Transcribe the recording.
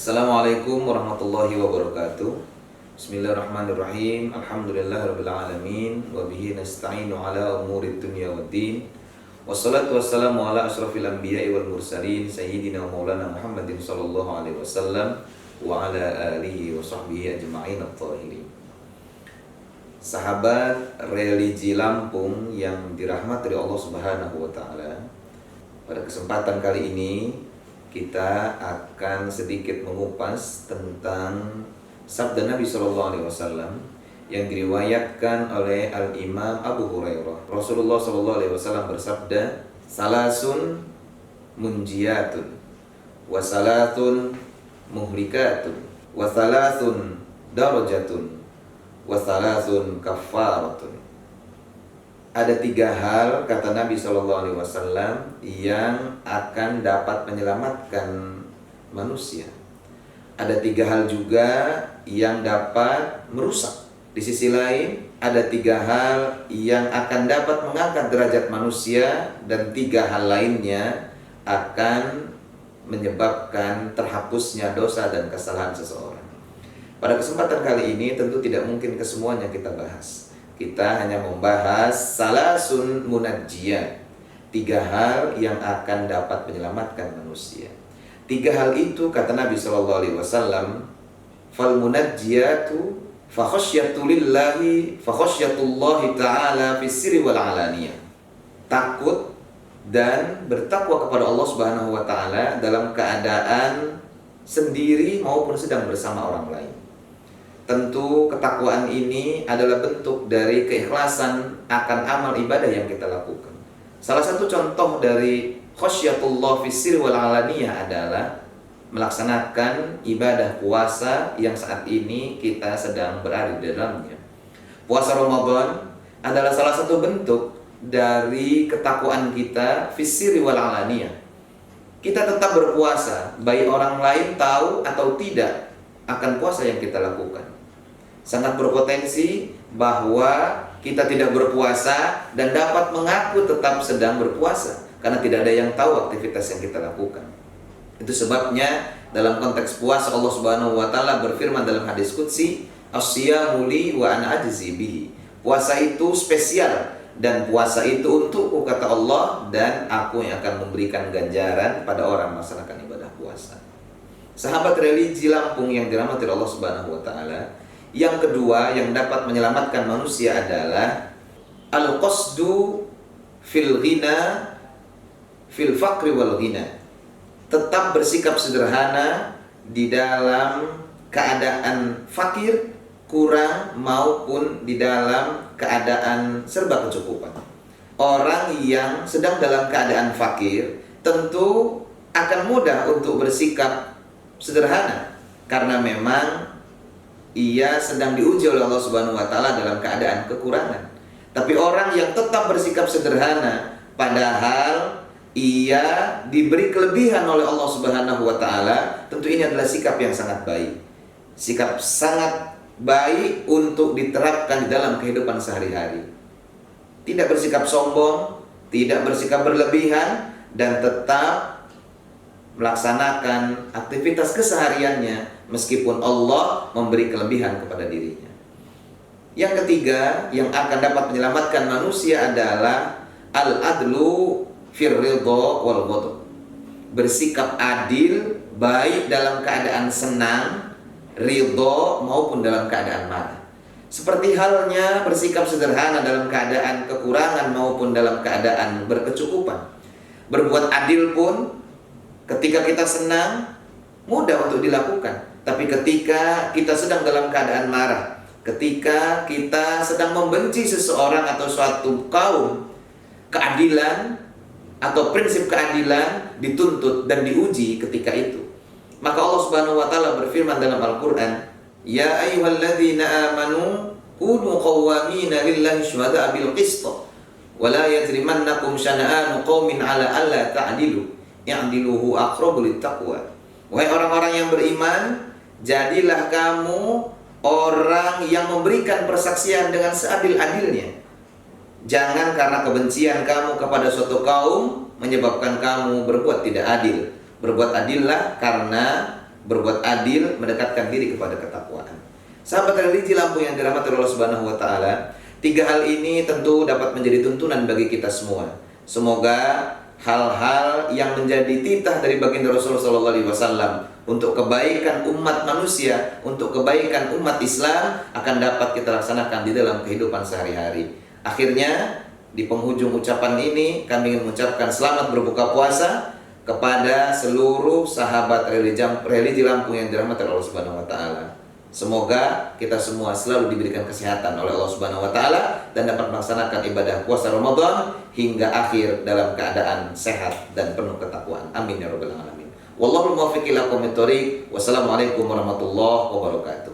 Assalamualaikum warahmatullahi wabarakatuh. Bismillahirrahmanirrahim. Alhamdulillahirabbil alamin wa bihi nasta'inu ala umurid dunya waddin. Wassalatu wassalamu ala asyrafil anbiya'i wal mursalin sayyidina wa maulana Muhammadin sallallahu alaihi wasallam wa ala alihi wa sahbihi ajma'in at-tahirin. Sahabat religi Lampung yang dirahmati oleh Allah Subhanahu wa taala. Pada kesempatan kali ini kita akan sedikit mengupas tentang sabda Nabi SAW yang diriwayatkan oleh Al-Imam Abu Hurairah. Rasulullah SAW bersabda, "Salasun munjiyatun, wa salatun muhlikatun, wa salatun darajatun, wa salatun kaffaratun." Ada 3 hal, kata Nabi SAW, yang akan dapat menyelamatkan manusia. Ada 3 hal juga yang dapat merusak. Di sisi lain, ada 3 hal yang akan dapat mengangkat derajat manusia, dan 3 hal lainnya akan menyebabkan terhapusnya dosa dan kesalahan seseorang. Pada kesempatan kali ini tentu tidak mungkin kesemuanya kita bahas. Kita hanya membahas salasun munajjiyat, 3 hal yang akan dapat menyelamatkan manusia. 3 hal itu, kata Nabi SAW, fal munajjiyatu fa khasyyatullahi ta'ala fis sirri wal alaniyah. Takut dan bertakwa kepada Allah Subhanahu wa taala dalam keadaan sendiri maupun sedang bersama orang lain. Tentu ketakwaan ini adalah bentuk dari keikhlasan akan amal ibadah yang kita lakukan. Salah satu contoh dari khasyatullah fis sirri wal alaniyah adalah melaksanakan ibadah puasa yang saat ini kita sedang berada di dalamnya. Puasa Ramadan adalah salah satu bentuk dari ketakwaan kita fis sirri wal alaniyah. Kita tetap berpuasa, baik orang lain tahu atau tidak akan puasa yang kita lakukan. Sangat berpotensi bahwa kita tidak berpuasa dan dapat mengaku tetap sedang berpuasa karena tidak ada yang tahu aktivitas yang kita lakukan. Itu sebabnya dalam konteks puasa Allah Subhanahu wa taala berfirman dalam hadis qudsi, "As-siyamu li wa ana ajzi bihi." Puasa itu spesial dan puasa itu untukku, kata Allah, dan aku yang akan memberikan ganjaran pada orang melaksanakan ibadah puasa. Sahabat religi Lampung yang dirahmati Allah Subhanahu wa taala, yang kedua yang dapat menyelamatkan manusia adalah al-qasdu fil ghina fil faqri wal ghina. Tetap bersikap sederhana di dalam keadaan fakir, kurang, maupun di dalam keadaan serba kecukupan. Orang yang sedang dalam keadaan fakir tentu akan mudah untuk bersikap sederhana karena memang ia sedang diuji oleh Allah Subhanahu wa taala dalam keadaan kekurangan. Tapi orang yang tetap bersikap sederhana padahal ia diberi kelebihan oleh Allah Subhanahu wa taala, tentu ini adalah sikap yang sangat baik. Sikap sangat baik untuk diterapkan di dalam kehidupan sehari-hari. Tidak bersikap sombong, tidak bersikap berlebihan, dan tetap melaksanakan aktivitas kesehariannya meskipun Allah memberi kelebihan kepada dirinya. Yang ketiga yang akan dapat menyelamatkan manusia adalah al-adlu fir ridha wal ghadab. Bersikap adil baik dalam keadaan senang, ridha, maupun dalam keadaan marah. Seperti halnya bersikap sederhana dalam keadaan kekurangan maupun dalam keadaan berkecukupan. Berbuat adil pun ketika kita senang mudah untuk dilakukan, tapi ketika kita sedang dalam keadaan marah, ketika kita sedang membenci seseorang atau suatu kaum, keadilan atau prinsip keadilan dituntut dan diuji ketika itu. Maka Allah Subhanahu wa taala berfirman dalam Al-Qur'an, "Ya ayyuhalladzina amanu kunu qawwamina lillahi syuhada'a bil qist wa la yajrimannakum syana'anu qaumin 'ala alla ta'dilu i'diluhu aqrabu littaqwa." Wahai orang-orang yang beriman, jadilah kamu orang yang memberikan persaksian dengan seadil-adilnya. Jangan karena kebencian kamu kepada suatu kaum menyebabkan kamu berbuat tidak adil. Berbuat adillah karena berbuat adil, mendekatkan diri kepada ketakwaan. Sahabat religi lampu yang dirahmati Allah Subhanahu wa taala, tiga hal ini tentu dapat menjadi tuntunan bagi kita semua. Semoga hal-hal yang menjadi titah dari baginda Rasulullah SAW untuk kebaikan umat manusia, untuk kebaikan umat Islam akan dapat kita laksanakan di dalam kehidupan sehari-hari. Akhirnya, di penghujung ucapan ini kami ingin mengucapkan selamat berbuka puasa kepada seluruh sahabat religi Lampung yang dirahmati Allah Subhanahu wa taala. Semoga kita semua selalu diberikan kesehatan oleh Allah Subhanahu wa taala dan dapat melaksanakan ibadah puasa Ramadan hingga akhir dalam keadaan sehat dan penuh ketakwaan. Amin ya rabbal alamin. Wallahul muwaffiq ila aqwamit thoriq. Wassalamualaikum warahmatullahi wabarakatuh.